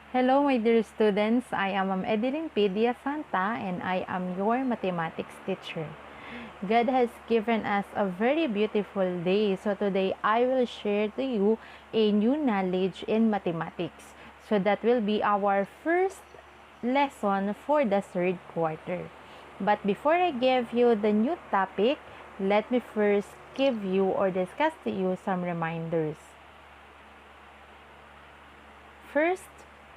Hello, my dear students. I am Edeline Pedia Santa and I am your mathematics teacher. God has given us a very beautiful day. So today I will share to you a new knowledge in mathematics. So that will be our first lesson for the third quarter. But before I give you the new topic, let me first give you or discuss to you some reminders. First,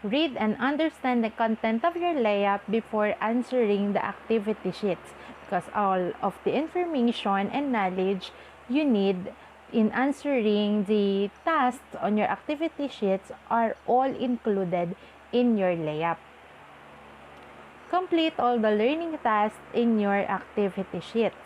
read and understand the content of your layup before answering the activity sheets because all of the information and knowledge you need in answering the tasks on your activity sheets are all included in your layup. Complete all the learning tasks in your activity sheets.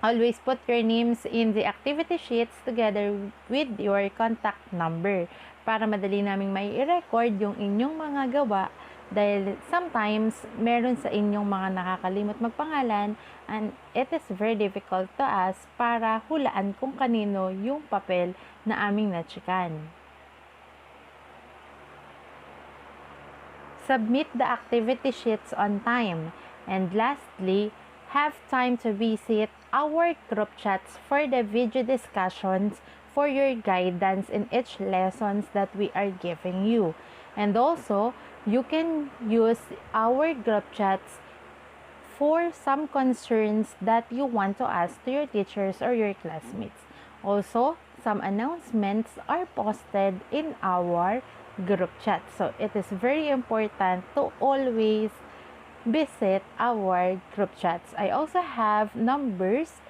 Always put your names in the activity sheets together with your contact number para madali naming may i-record yung inyong mga gawa dahil sometimes meron sa inyong mga nakakalimot magpangalan and it is very difficult to us para hulaan kung kanino yung papel na aming natsikan. Submit the activity sheets on time. And lastly, have time to visit our group chats for the video discussions for your guidance in each lessons that we are giving you. And also, you can use our group chats for some concerns that you want to ask to your teachers or your classmates. Also, some announcements are posted in our group chat. So, it is very important to always visit our group chats. I also have numbers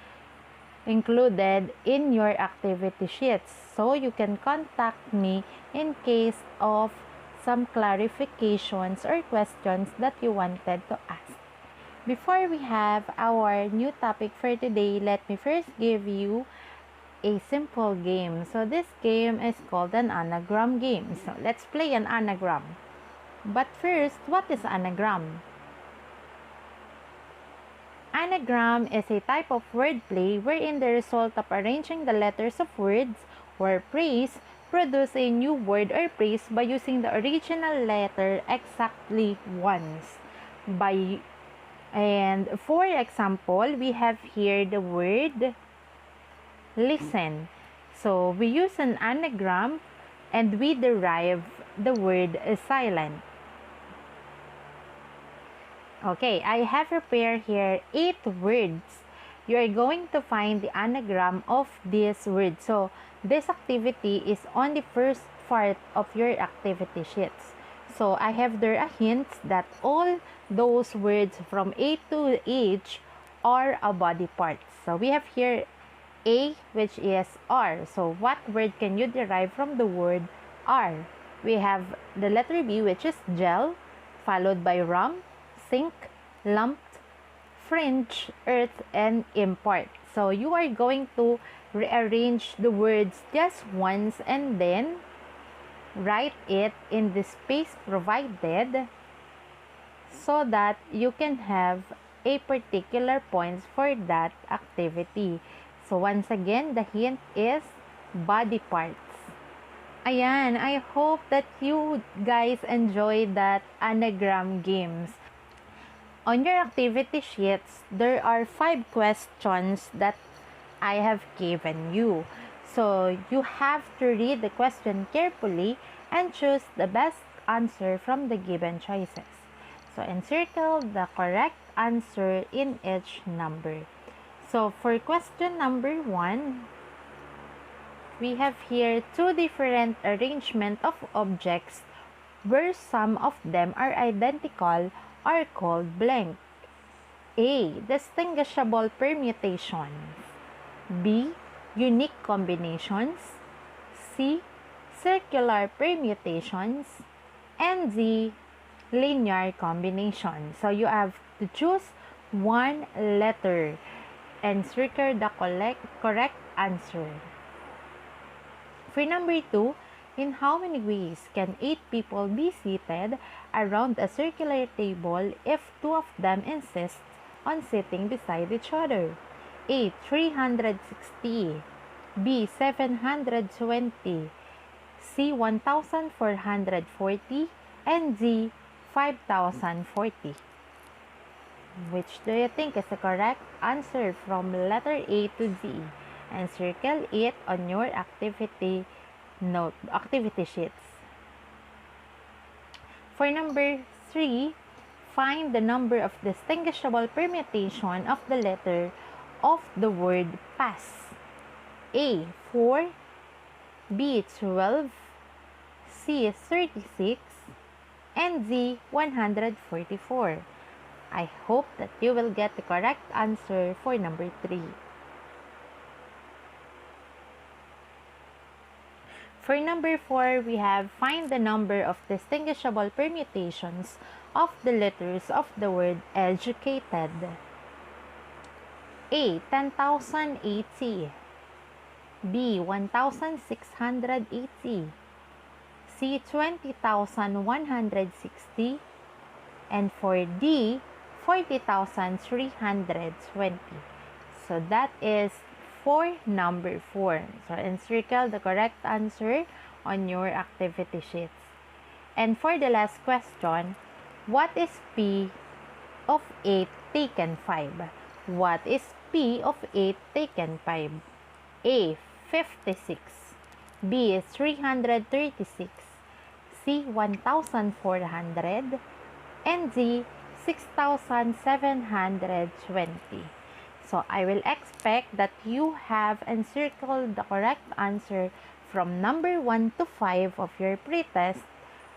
included in your activity sheets. So, you can contact me in case of some clarifications or questions that you wanted to ask. Before we have our new topic for today, let me first give you a simple game. So this game is called an anagram game. So let's play an anagram. But first, what is anagram? Anagram is a type of wordplay wherein the result of arranging the letters of words or phrase produce a new word or phrase by using the original letter exactly once. And for example, we have here the word listen. So we use an anagram and we derive the word silent. Okay, I have prepared here 8 words. You are going to find the anagram of this word. So this activity is on the first part of your activity sheets. So I have there a hint that all those words from A to H are a body part. So we have here A, which is R. So what word can you derive from the word R? We have the letter B, which is gel, followed by rum, sink, lumped, fringe, earth, and import. So you are going to rearrange the words just once and then write it in the space provided so that you can have a particular points for that activity. So once again, the hint is body parts. Ayan, I hope that you guys enjoy that anagram games. On your activity sheets, there are 5 questions that I have given you. So you have to read the question carefully and choose the best answer from the given choices. So encircle the correct answer in each number. So for question number 1, we have here 2 different arrangement of objects where some of them are identical are called blank. A. Distinguishable permutations. B. Unique combinations. C. Circular permutations. And D. Linear combinations. So you have to choose one letter and circle the correct answer. For number 2, in how many ways can 8 people be seated around a circular table if 2 of them insist on sitting beside each other? A. 360. B. 720. C. 1,440, and D. 5,040. Which do you think is the correct answer from letter A to Z? And circle it on your activity sheets. For number 3, find the number of distinguishable permutation of the letter of the word pass. A. 4, B. 12, C. 36, and D. 144. I hope that you will get the correct answer for number 3. For number 4, we have find the number of distinguishable permutations of the letters of the word educated. A. 10,080, B. 1,680, C. 20,160, and for D, 40,320. So that is for number 4. So encircle the correct answer on your activity sheets. And for the last question, what is P of 8 taken 5? What is P of 8 taken 5? A. 56, B. 336, C. 1,400, and D. 6,720. So I will expect that you have encircled the correct answer from number 1 to 5 of your pretest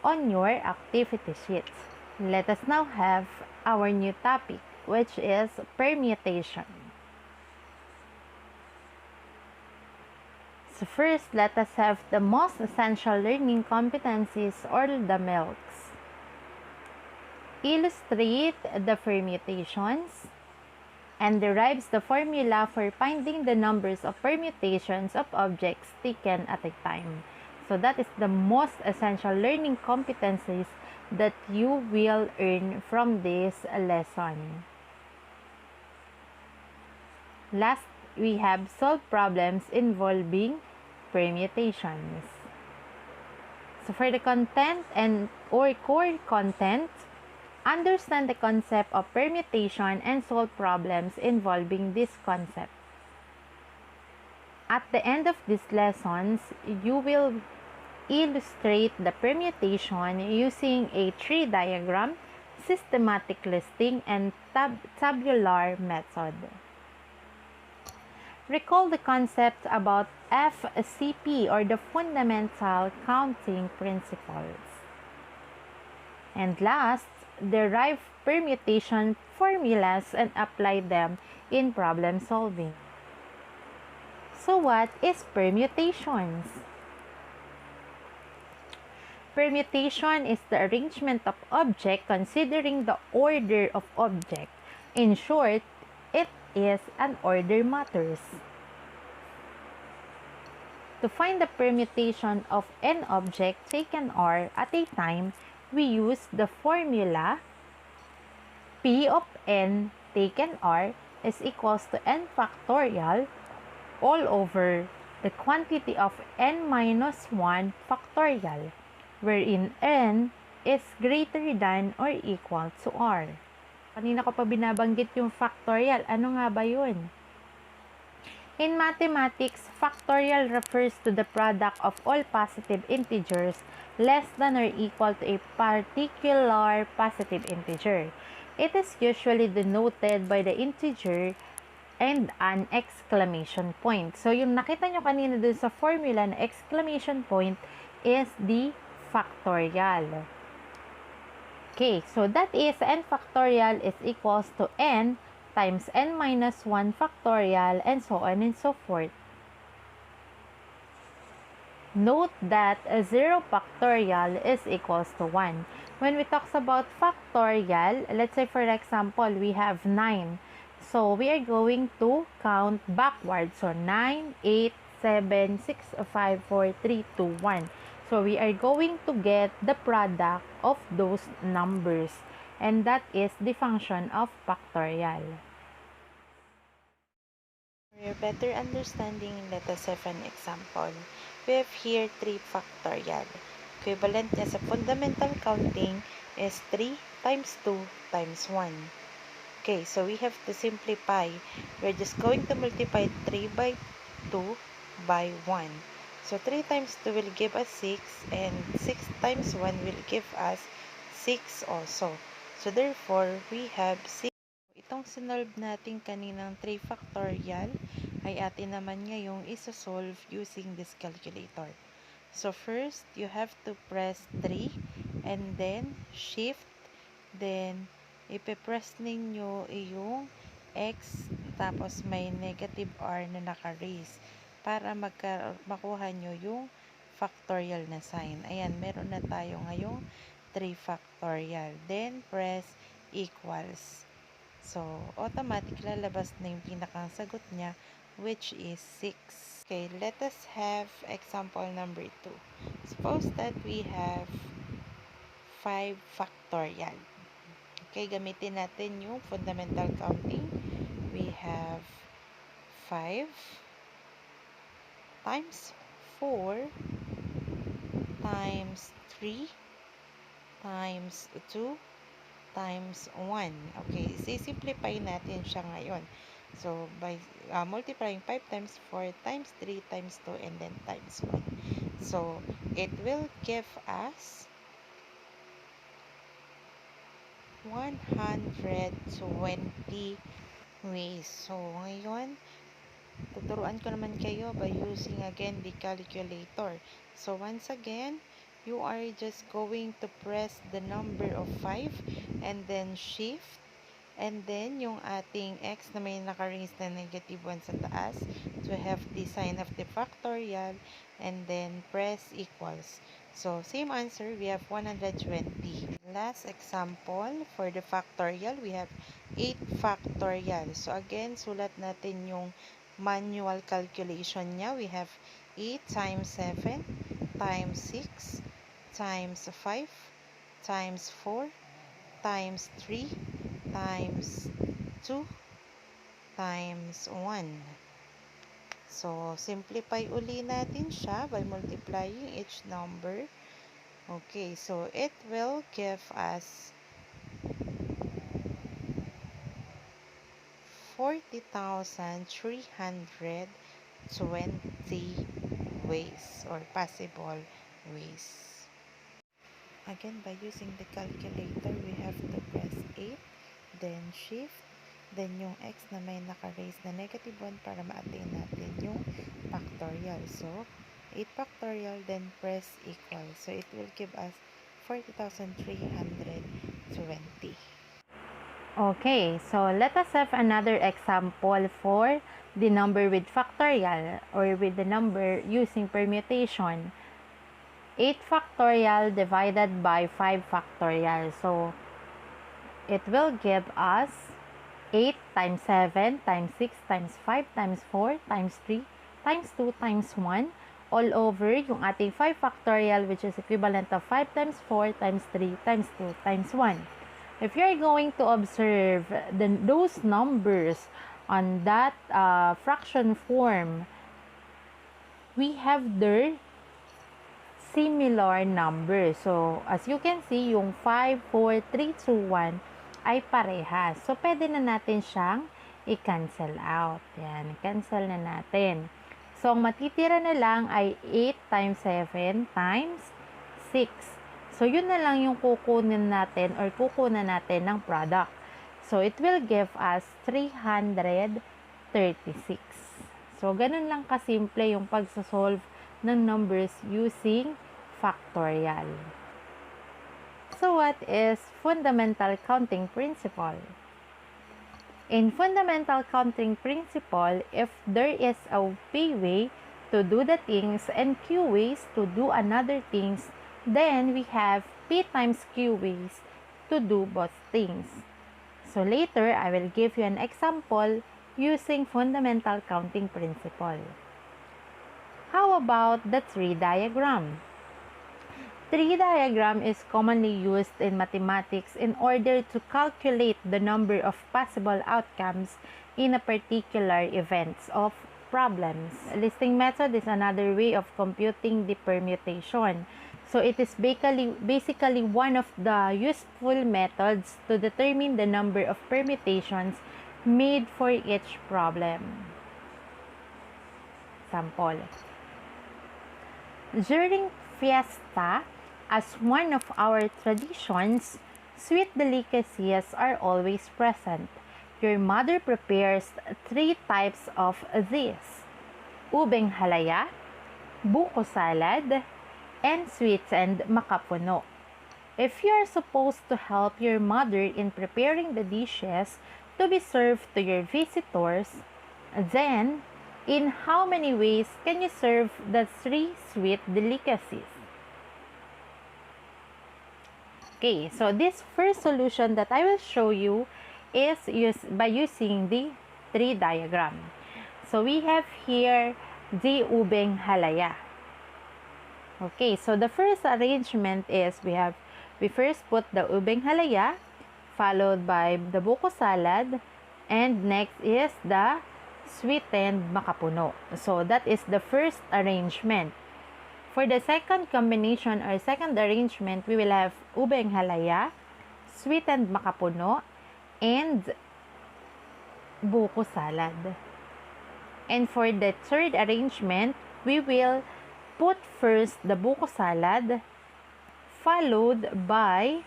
on your activity sheets. Let us now have our new topic, which is permutation. So first, let us have the most essential learning competencies or the MELCs. Illustrate the permutations and derives the formula for finding the numbers of permutations of objects taken at a time. So that is the most essential learning competencies that you will earn from this lesson. Last, we have solve problems involving permutations. So for the content or core content, understand the concept of permutation and solve problems involving this concept. At the end of these lessons, you will illustrate the permutation using a tree diagram, systematic listing, and tabular method. Recall the concept about FCP or the fundamental counting principles. And last, derive permutation formulas and apply them in problem solving. So what is permutations? Permutation is the arrangement of object considering the order of object. In short, it is an order matters. To find the permutation of n object taken R at a time, we use the formula P of n taken R is equals to n factorial all over the quantity of n minus 1 factorial, wherein n is greater than or equal to R. Kanina ko pa binabanggit yung factorial. Ano nga ba yun? In mathematics, factorial refers to the product of all positive integers less than or equal to a particular positive integer. It is usually denoted by the integer and an exclamation point. So, yung nakita nyo kanina dun sa formula na exclamation point is the factorial. Okay, so that is n factorial is equals to n times n minus 1 factorial and so on and so forth. Note that 0 factorial is equals to 1. When we talk about factorial, let's say for example, we have 9. So, we are going to count backwards. So, 9, 8, 7, 6, 5, 4, 3, 2, 1. So, we are going to get the product of those numbers. And that is the function of factorial. For your better understanding, let us have an example. we have here 3 factorial. Equivalent niya sa fundamental counting is 3 times 2 times 1. Okay, so we have to simplify. We're just going to multiply 3 by 2 by 1. So 3 times 2 will give us 6 and 6 times 1 will give us 6 also. So therefore, we have 6. Itong sinolve natin kaninang 3 factorial ay atin naman ngayong isa-solve using this calculator. So first, you have to press 3 and then shift, then ipipress ninyo yung x tapos may negative r na naka-raise para makuha nyo yung factorial na sign. Ayan, meron na tayo ngayong 3 factorial. Then press equals. So, automatic lalabas na yung pinakang sagot niya, which is 6. Okay, let us have example number 2. Suppose that we have 5 factorial. Okay, gamitin natin yung fundamental counting. We have 5 times 4 times 3 times 2 times 1. Okay, sisimplify natin siya ngayon. So, by multiplying 5 times 4 times 3 times 2 and then times 1. So, it will give us 120 ways. So, ngayon, tuturuan ko naman kayo by using again the calculator. So, once again, you are just going to press the number of 5 and then shift. And then, yung ating x na may naka-raise na negative 1 sa taas, to have the sign of the factorial, and then press equals. So, same answer, we have 120. Last example, for the factorial, we have 8 factorial. So, again, sulat natin yung manual calculation niya. We have 8 times 7 times 6 times 5 times 4 times 3 times 2 times 1. So, simplify uli natin siya by multiplying each number. Okay, so it will give us 40,320 ways or possible ways. Again, by using the calculator, we have to press 8, then shift, then yung x na may naka-raise na negative 1 para ma-attain natin yung factorial. So, 8 factorial, then press equal. So, it will give us 40,320. Okay, so let us have another example for the number with factorial or with the number using permutation. 8 factorial divided by 5 factorial. So, it will give us 8 times 7 times 6 times 5 times 4 times 3 times 2 times 1 all over yung ating 5 factorial, which is equivalent of 5 times 4 times 3 times 2 times 1. If you're going to observe those numbers on that fraction form, we have their similar numbers. So, as you can see, yung 5, 4, 3, 2, 1 ay parehas. So, pwede na natin siyang i-cancel out. Yan, i-cancel na natin. So, ang matitira na lang ay 8 times 7 times 6. So, yun na lang yung kukunin natin or kukunan natin ng product. So, it will give us 336. So, ganun lang kasimple yung pagsasolve ng numbers using factorial. So, what is fundamental counting principle? In fundamental counting principle, if there is a P way to do the things and Q ways to do another things, then we have P times Q ways to do both things. So later, I will give you an example using fundamental counting principle. How about the tree diagram? Tree diagram is commonly used in mathematics in order to calculate the number of possible outcomes in a particular events of problems. Listing method is another way of computing the permutation. So it is basically one of the useful methods to determine the number of permutations made for each problem. Example. During fiesta, as one of our traditions, sweet delicacies are always present. Your mother prepares 3 types of these: ubeng halaya, buko salad, and sweetened makapuno. If you are supposed to help your mother in preparing the dishes to be served to your visitors, then in how many ways can you serve the 3 sweet delicacies? Okay, so this first solution that I will show you is by using the tree diagram. So we have here the ubeng halaya. Okay, so the first arrangement is we first put the ubeng halaya, followed by the buko salad, and next is the sweetened makapuno. So that is the first arrangement. For the second combination or second arrangement, we will have ubeng halaya, sweetened makapuno, and buko salad. And for the third arrangement, we will put first the buko salad, followed by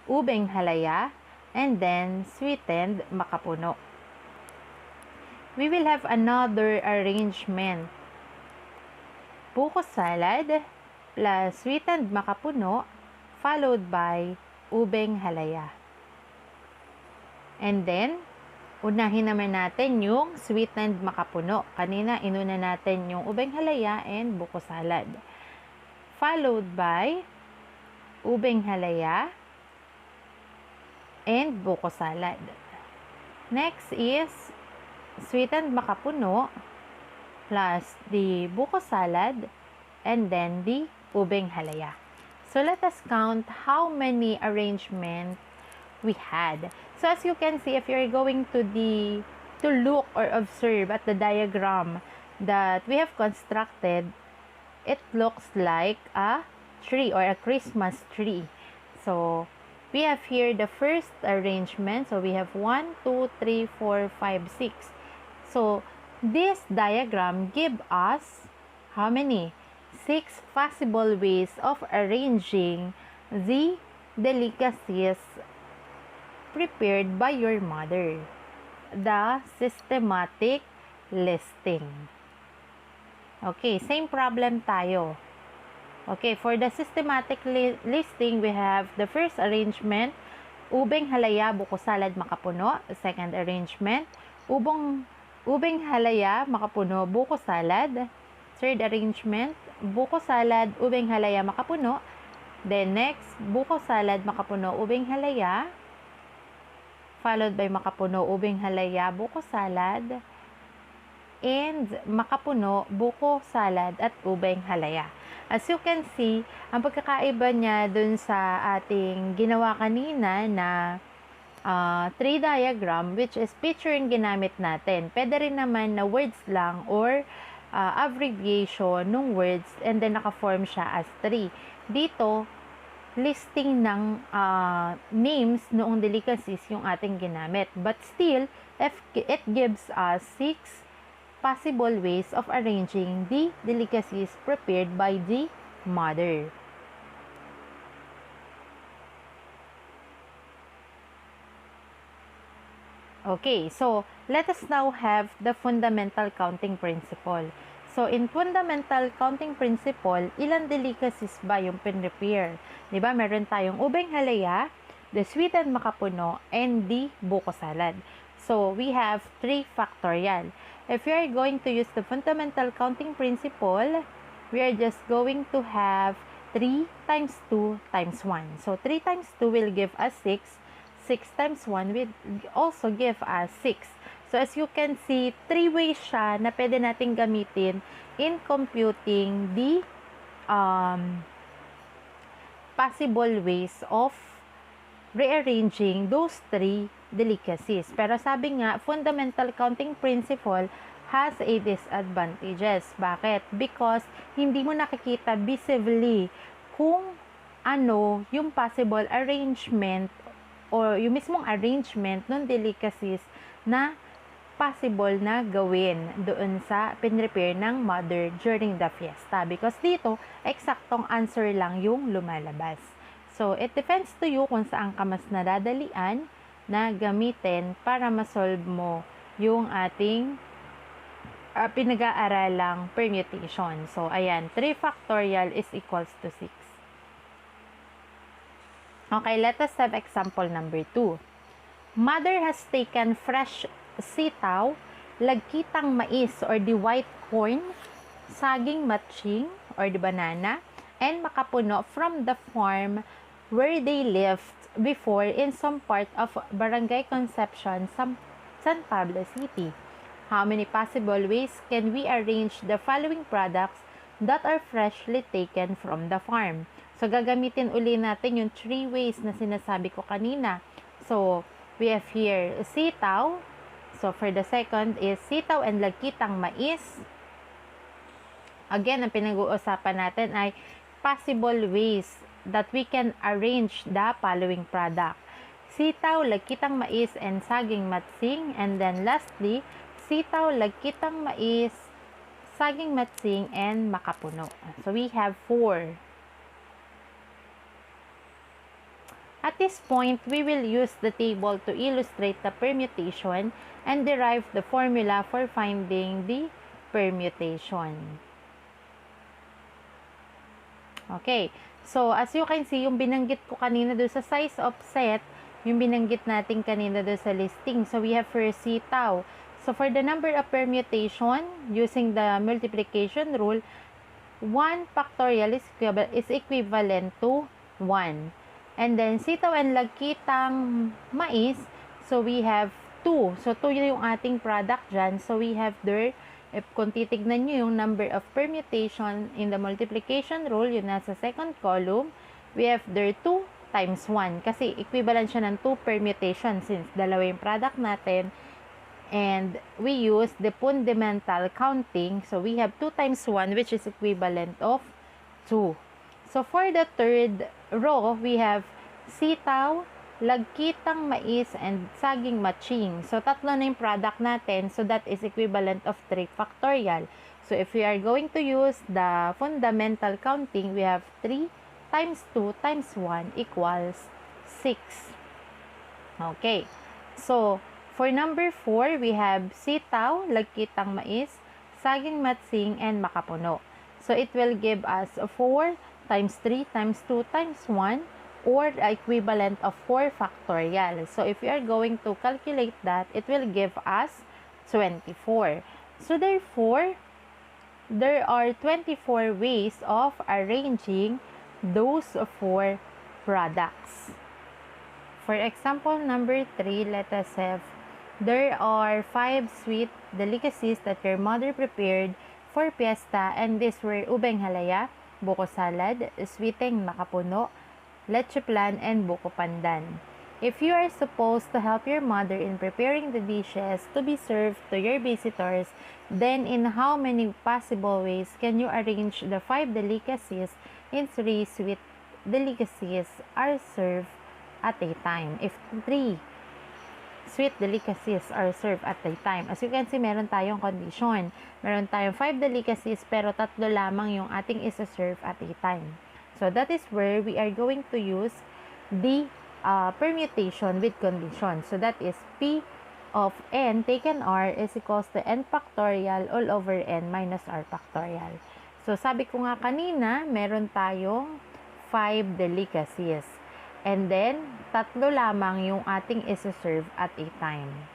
ubeng halaya, and then sweetened makapuno. We will have another arrangement. Buko salad plus sweetened makapuno, followed by ubeng halaya. And then, unahin naman natin yung sweetened makapuno. Kanina, inuna natin yung ubeng halaya and buko salad. Followed by ubeng halaya and buko salad. Next is sweetened makapuno plus the buko salad and then the ubeng halaya. So let us count how many arrangements we had. So as you can see, if you're going to look or observe at the diagram that we have constructed, it looks like a tree or a Christmas tree. So we have here the first arrangement. So we have 1, 2, 3, 4, 5, 6. So this diagram gives us how many? 6 possible ways of arranging the delicacies prepared by your mother. The systematic listing. Okay, same problem tayo. Okay, for the systematic listing, we have the first arrangement, ubeng halaya, buko salad, makapuno. Second arrangement, ubeng halaya, makapuno, buko salad. Third arrangement, buko salad, ubeng halaya, makapuno. Then next, buko salad, makapuno, ubeng halaya. Followed by makapuno, ubeng halaya, buko salad. And makapuno, buko salad, at ubeng halaya. As you can see, ang pagkakaiba niya dun sa ating ginawa kanina na tree diagram, which is picture yung ginamit natin. Pwede rin naman na words lang or abbreviation ng words and then naka-form siya as tree. Dito, listing ng names noong delicacies yung ating ginamit. But still, it gives us 6 possible ways of arranging the delicacies prepared by the mother. Okay, so let us now have the fundamental counting principle. So, in fundamental counting principle, ilang delicacies ba yung pinrepare? Diba, meron tayong ubeng halaya, the sweetened makapuno, and the buko salad. So, we have 3 factorial. If you are going to use the fundamental counting principle, we are just going to have 3 times 2 times 1. So, 3 times 2 will give us 6. 6 times 1 will also give us 6. So, as you can see, 3 ways siya na pwede natin gamitin in computing the possible ways of rearranging those 3 delicacies. Pero sabi nga, fundamental counting principle has a disadvantages. Bakit? Because hindi mo nakikita visibly kung ano yung possible arrangement or yung mismong arrangement ng delicacies na possible na gawin doon sa pinrepair ng mother during the fiesta. Because dito, eksaktong answer lang yung lumalabas. So, it depends to you kung saan ka mas nadadalian na gamitin para masolve mo yung ating pinag-aaralang permutation. So, ayan, 3 factorial is equals to 6. Okay, let us have example number 2. Mother has taken fresh sitaw, lagkitang mais or the white corn, saging matching or the banana, and makapuno from the farm where they lived before in some part of Barangay Concepcion, San Pablo City. How many possible ways can we arrange the following products that are freshly taken from the farm? So, gagamitin uli natin yung 3 ways na sinasabi ko kanina. So, we have here sitaw. So, for the second is sitaw and lagkitang mais. Again, ang pinag-uusapan natin ay possible ways that we can arrange the following product. Sitaw, lagkitang mais, and saging matsing. And then lastly, sitaw, lagkitang mais, saging matsing, and makapuno. So, we have 4. At this point, we will use the table to illustrate the permutation and derive the formula for finding the permutation. Okay, so as you can see, yung binanggit ko kanina doon sa size of set, yung binanggit natin kanina doon sa listing. So, we have first sitaw. So, for the number of permutation, using the multiplication rule, 1 factorial is equivalent to 1. And then, sitaw and lagkitang mais, so we have 2. So, 2 yung ating product dyan. So, we have there, if kung titignan nyo yung number of permutation in the multiplication rule, yun nasa second column, we have there 2 times 1. Kasi equivalent siya ng 2 permutation since dalawa yung product natin. And we use the fundamental counting. So, we have 2 times 1, which is equivalent of 2. So, for the third row, we have sitaw, lagkitang mais, and saging matching. So, tatlo na yung product natin. So, that is equivalent of 3 factorial. So, if we are going to use the fundamental counting, we have 3 times 2 times 1 equals 6. Okay. So, for number 4, we have sitaw, lagkitang mais, saging matsing, and makapuno. So, it will give us 4 times 3 times 2 times 1 or the equivalent of 4 factorial. So, if we are going to calculate that, it will give us 24. So, therefore, there are 24 ways of arranging those 4 products. For example, number 3, let us have, there are 5 sweet delicacies that your mother prepared for fiesta, and these were ubeng halaya, buko salad, sweeteng makapuno, leche plan, and buko pandan. If you are supposed to help your mother in preparing the dishes to be served to your visitors, then in how many possible ways can you arrange the 5 delicacies in 3 sweet delicacies are served at a time? If 3 sweet delicacies are served at a time. As you can see, meron tayong condition. Meron tayong 5 delicacies, pero 3 lamang yung ating isa-serve at a time. So, that is where we are going to use the permutation with condition. So, that is P of n taken r is equals to n factorial all over n minus r factorial. So, sabi ko nga kanina, meron tayong 5 delicacies. And then, 3 lamang yung ating isa-serve at a time.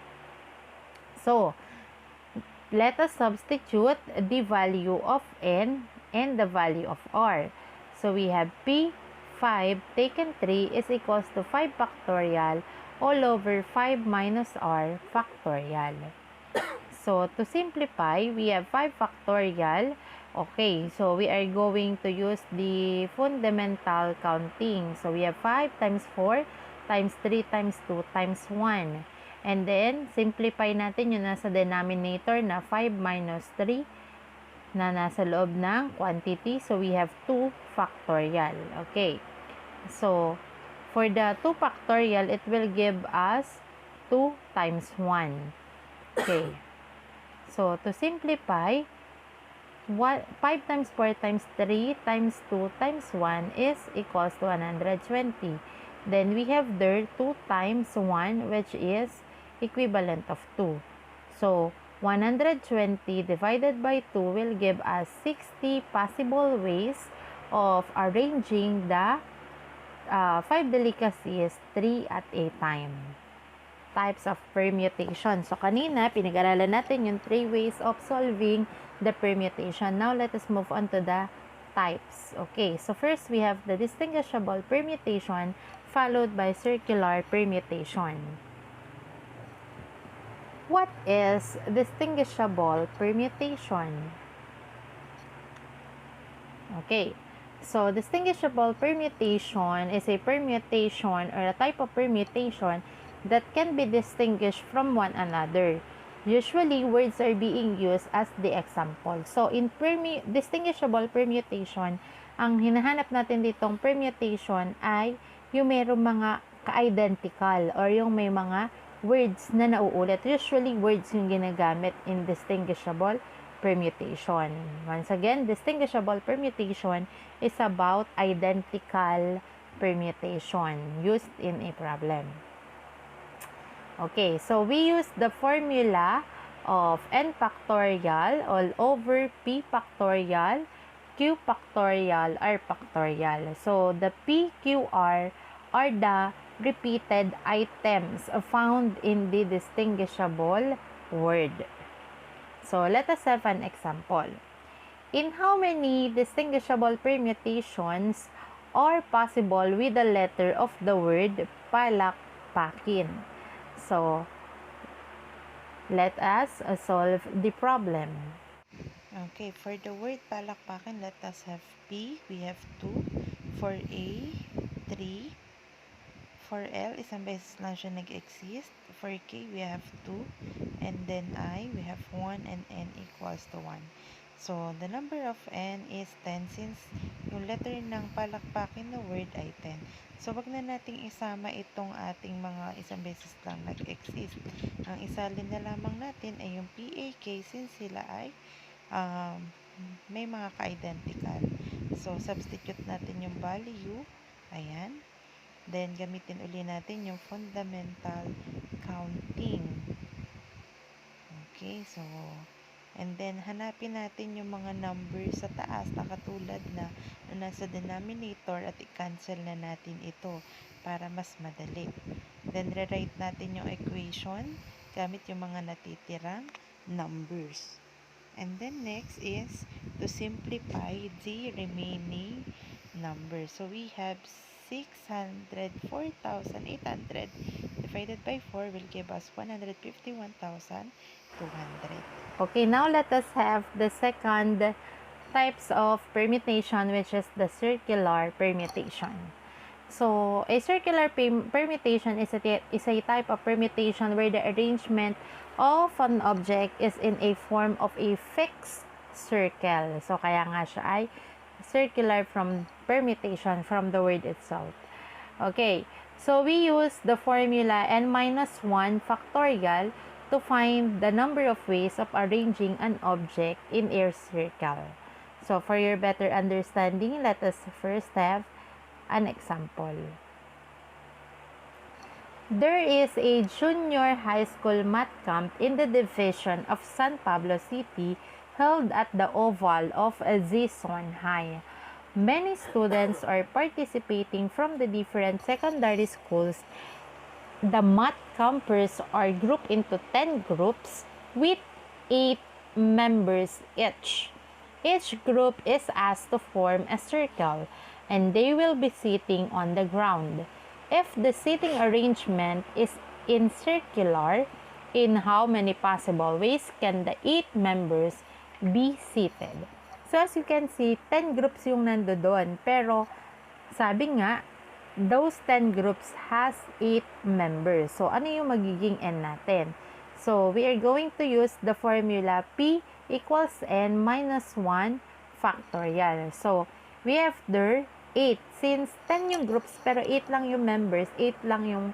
So, let us substitute the value of n and the value of r. So, we have P 5 taken 3 is equals to 5 factorial all over 5 minus r factorial. So, to simplify, we have 5 factorial. Okay, so we are going to use the fundamental counting. So, we have 5 times 4 times 3 times 2 times 1. And then, simplify natin yung nasa denominator na 5 minus 3 na nasa loob ng quantity. So, we have 2 factorial. Okay. So, for the 2 factorial, it will give us 2 times 1. Okay. So, to simplify, 5 times 4 times 3 times 2 times 1 is equals to 120. Then, we have there 2 times 1, which is equivalent of 2. So, 120 divided by 2 will give us 60 possible ways of arranging the 5 delicacies 3 at a time. Types of permutation. So, kanina, pinag-aralan natin yung 3 ways of solving the permutation. Now, let us move on to the types. Okay, so first, we have the distinguishable permutation followed by circular permutation. What is distinguishable permutation? Okay, so distinguishable permutation is a permutation or a type of permutation that can be distinguished from one another. Usually, words are being used as the example. So, in distinguishable permutation, ang hinahanap natin ditong permutation ay yung mayroong mga ka-identical or yung may mga words na nauulit. Usually, words yung ginagamit in distinguishable permutation. Once again, distinguishable permutation is about identical permutation used in a problem. Okay, so we use the formula of n factorial all over p factorial, q factorial, r factorial. So, the p, q, r are the repeated items found in the distinguishable word. So, let us have an example. In how many distinguishable permutations are possible with the letter of the word palakpakin? So, let us solve the problem. Okay, for the word palakpakin, let us have P, we have 2. For A, 3. For L, isang beses lang siya nag-exist. For K, we have 2. And then I, we have 1 and N equals to 1. So, the number of N is 10 since yung letter ng palakpakin na word ay 10. So, wag na nating isama itong ating mga isang beses lang nag-exist. Ang isalin na lamang natin ay yung PAK since sila ay may mga ka-identical. So, substitute natin yung value. Ayan. Then, gamitin uli natin yung fundamental counting. Okay, so, and then, hanapin natin yung mga numbers sa taas na katulad na nasa denominator at i-cancel na natin ito para mas madali. Then, rewrite natin yung equation gamit yung mga natitirang numbers. And then, next is to simplify the remaining numbers. So, we have 604,800 divided by 4 will give us 151,200. Okay, now let us have the second types of permutation, which is the circular permutation. So, a circular permutation is a type of permutation where the arrangement of an object is in a form of a fixed circle. So, kaya nga siya ay circular from permutation from the word itself. Okay, so we use the formula n minus 1 factorial to find the number of ways of arranging an object in a circle. So, for your better understanding, let us first have an example. There is a junior high school math camp in the division of San Pablo City held at the oval of Zison High. Many students are participating from the different secondary schools. The math campers are grouped into 10 groups with 8 members each. Each group is asked to form a circle and they will be sitting on the ground. If the seating arrangement is in circular, in how many possible ways can the 8 members be seated? So, as you can see, 10 groups yung nandoon. Pero, sabi nga, those 10 groups has 8 members. So, ano yung magiging N natin? So, we are going to use the formula P equals N minus 1 factorial. So, we have there 8. Since 10 yung groups, pero 8 lang yung members, 8 lang yung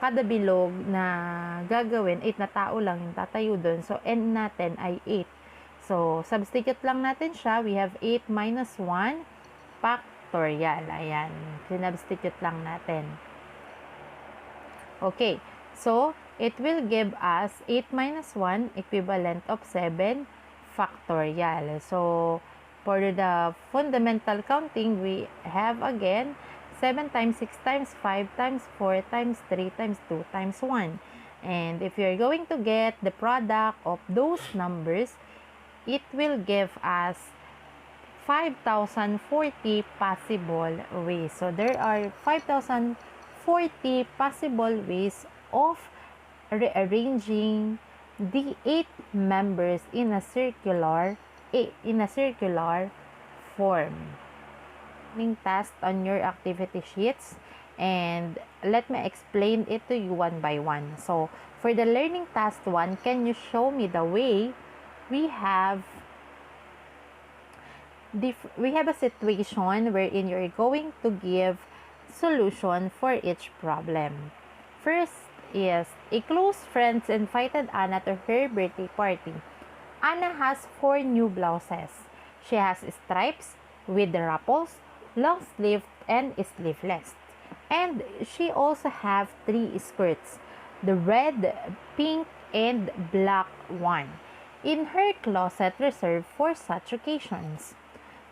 kada bilog na gagawin, 8 na tao lang yung tatayo dun. So, N natin ay 8. So, substitute lang natin siya. We have 8 minus 1 factorial. Ayan. Sinubstitute lang natin. Okay. So, it will give us 8 minus 1 equivalent of 7 factorial. So, for the fundamental counting, we have again 7 times 6 times 5 times 4 times 3 times 2 times 1. And if you're going to get the product of those numbers, it will give us 5,040 possible ways. So, there are 5,040 possible ways of rearranging the 8 members in a circular form. Task on your activity sheets, and let me explain it to you one by one. So, for the learning task 1, can you show me the way we have a situation wherein you're going to give solution for each problem. First is, a close friend invited Anna to her birthday party. Anna has 4 new blouses. She has stripes with ruffles, long sleeved and sleeveless. And she also have 3 skirts, the red, pink, and black one, in her closet reserved for such occasions.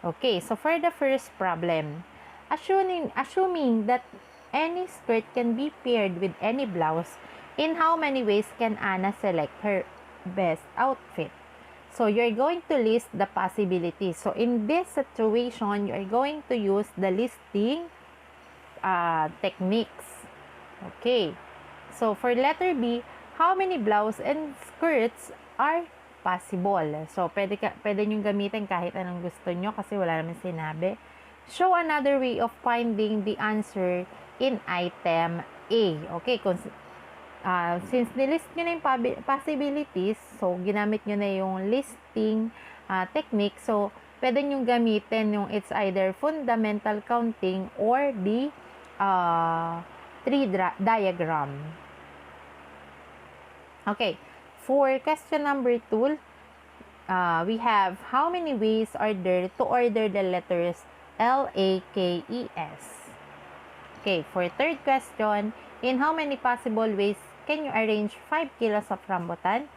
Okay, so for the first problem, assuming that any skirt can be paired with any blouse, in how many ways can Anna select her best outfit? So, you're going to list the possibilities. So, in this situation, you're going to use the listing techniques. Okay. So, for letter B, how many blouse and skirts are possible? So, pwede nyo gamitin kahit anong gusto nyo kasi wala naman sinabi. Show another way of finding the answer in item A. Okay, since nilist nyo na yung possibilities, so ginamit nyo na yung listing technique, so pwede nyo gamitin yung it's either fundamental counting or the tree diagram. Okay, for question number 2, we have how many ways are there to order the letters L, A, K, E, S? Okay, for third question, in how many possible ways can you arrange 5 kilos of rambutan,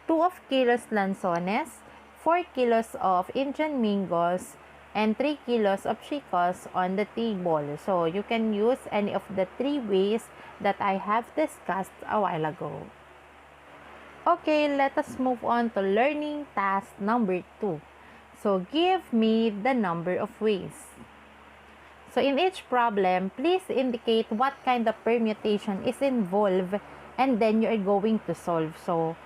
2 of kilos lanzones, 4 kilos of Indian mangoes, and 3 kilos of chicos on the table? So, you can use any of the 3 ways that I have discussed a while ago. Okay, let us move on to learning task number 2. So, give me the number of ways. So, in each problem, please indicate what kind of permutation is involved and then you are going to solve. So,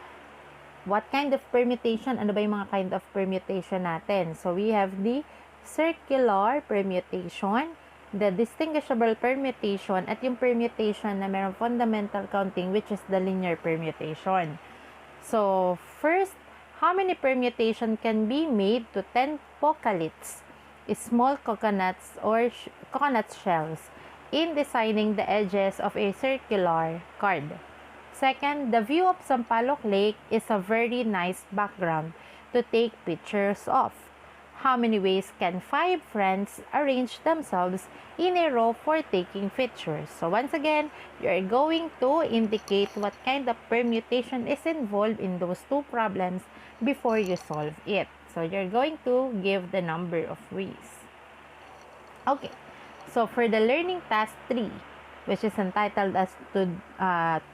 what kind of permutation? Ano ba yung mga kind of permutation natin? So, we have the circular permutation, the distinguishable permutation, at yung permutation na mayroong fundamental counting, which is the linear permutation. So, first, how many permutation can be made to 10 pocalits, small coconuts or coconut shells, in designing the edges of a circular card? Second, the view of Sampaloc Lake is a very nice background to take pictures of. How many ways can 5 friends arrange themselves in a row for taking pictures? So once again, you are going to indicate what kind of permutation is involved in those 2 problems before you solve it. So you're going to give the number of ways. Okay, so for the learning task 3, which is entitled as to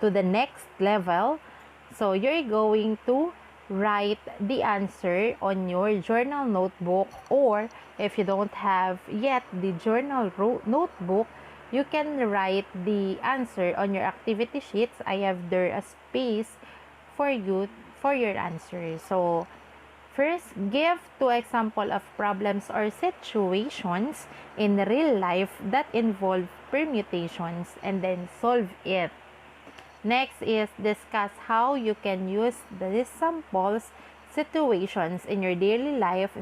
the next level, so you're going to write the answer on your journal notebook, or if you don't have yet the journal notebook, you can write the answer on your activity sheets. I have there a space for you for your answer. So First, give two examples of problems or situations in real life that involve permutations and then solve it. Next is discuss how you can use these samples situations in your daily life,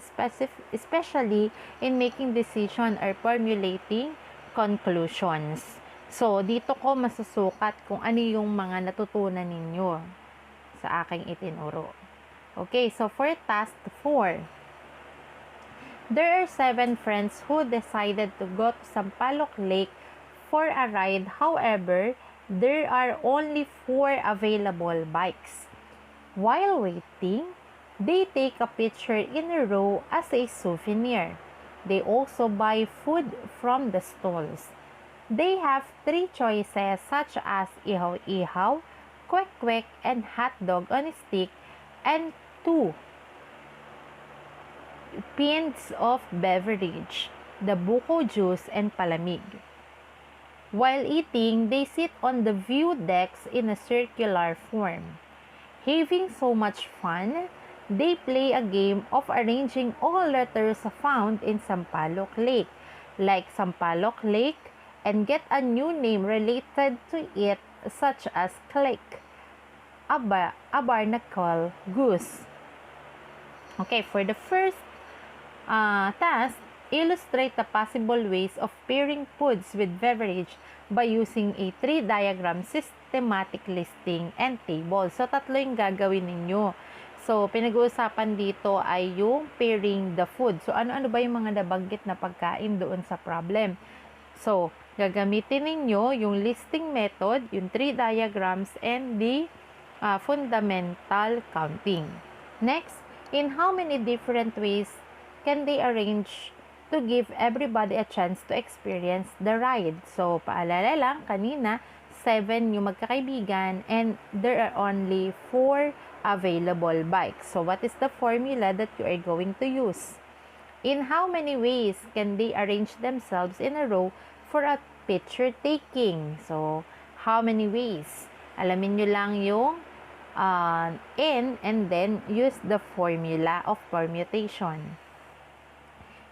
especially in making decision or formulating conclusions. So, dito ko masusukat kung ano yung mga natutunan ninyo sa aking itinuro. Okay, so for task 4, there are 7 friends who decided to go to Sampaloc Lake for a ride. However, there are only 4 available bikes. While waiting, they take a picture in a row as a souvenir. They also buy food from the stalls. They have 3 choices such as ihaw-ihaw, kwek-kwek, and hot dog on a stick, and 2 pints of beverage, the buko juice, and palamig. While eating, they sit on the view decks in a circular form. Having so much fun, they play a game of arranging all letters found in Sampaloc Lake, like Sampaloc Lake, and get a new name related to it, such as Click, a barnacle, goose. Okay, for the first task, illustrate the possible ways of pairing foods with beverage by using a tree diagram, systematic listing, and table. So, tatlo yung gagawin ninyo. So, pinag-uusapan dito ay yung pairing the food. So, ano-ano ba yung mga nabanggit na pagkain doon sa problem? So, gagamitin ninyo yung listing method, yung tree diagrams, and the fundamental counting. Next, in how many different ways can they arrange to give everybody a chance to experience the ride? So, paalala lang, kanina, 7 yung magkakaibigan and there are only 4 available bikes. So, what is the formula that you are going to use? In how many ways can they arrange themselves in a row for a picture taking? So, how many ways? Alamin nyo lang yung in and then use the formula of permutation.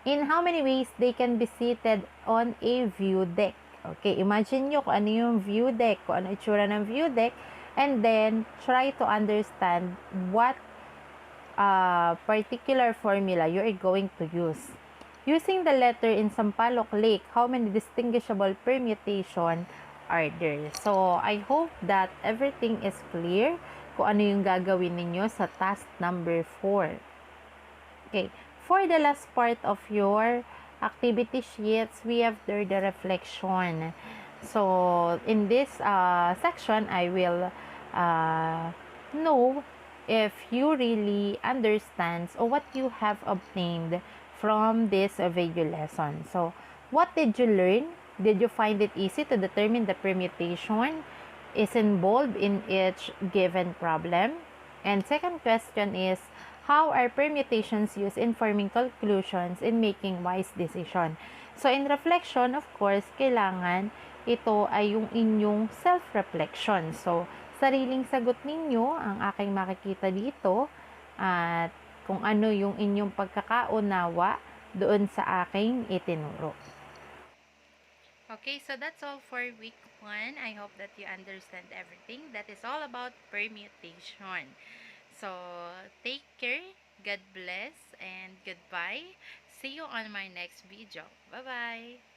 In how many ways they can be seated on a view deck. Okay, imagine nyo kung ano yung view deck, kung ano itsura ng view deck, and then try to understand what particular formula you are going to use. Using the letter in Sampaloc Lake, how many distinguishable permutation are there? So, I hope that everything is clear kung ano yung gagawin ninyo sa task number 4. Okay, for the last part of your activity sheets, we have there the reflection. So, in this section, I will know if you really understand or what you have obtained from this video lesson. So, what did you learn? Did you find it easy to determine the permutation is involved in each given problem? And second question is, how are permutations used in forming conclusions in making wise decision? So, in reflection, of course, kailangan ito ay yung inyong self-reflection. So, sariling sagot ninyo ang aking makikita dito at kung ano yung inyong pagkakaunawa doon sa aking itinuro. Okay, so that's all for week 1. I hope that you understand everything. That is all about permutation. So, take care, God bless, and goodbye. See you on my next video. Bye-bye!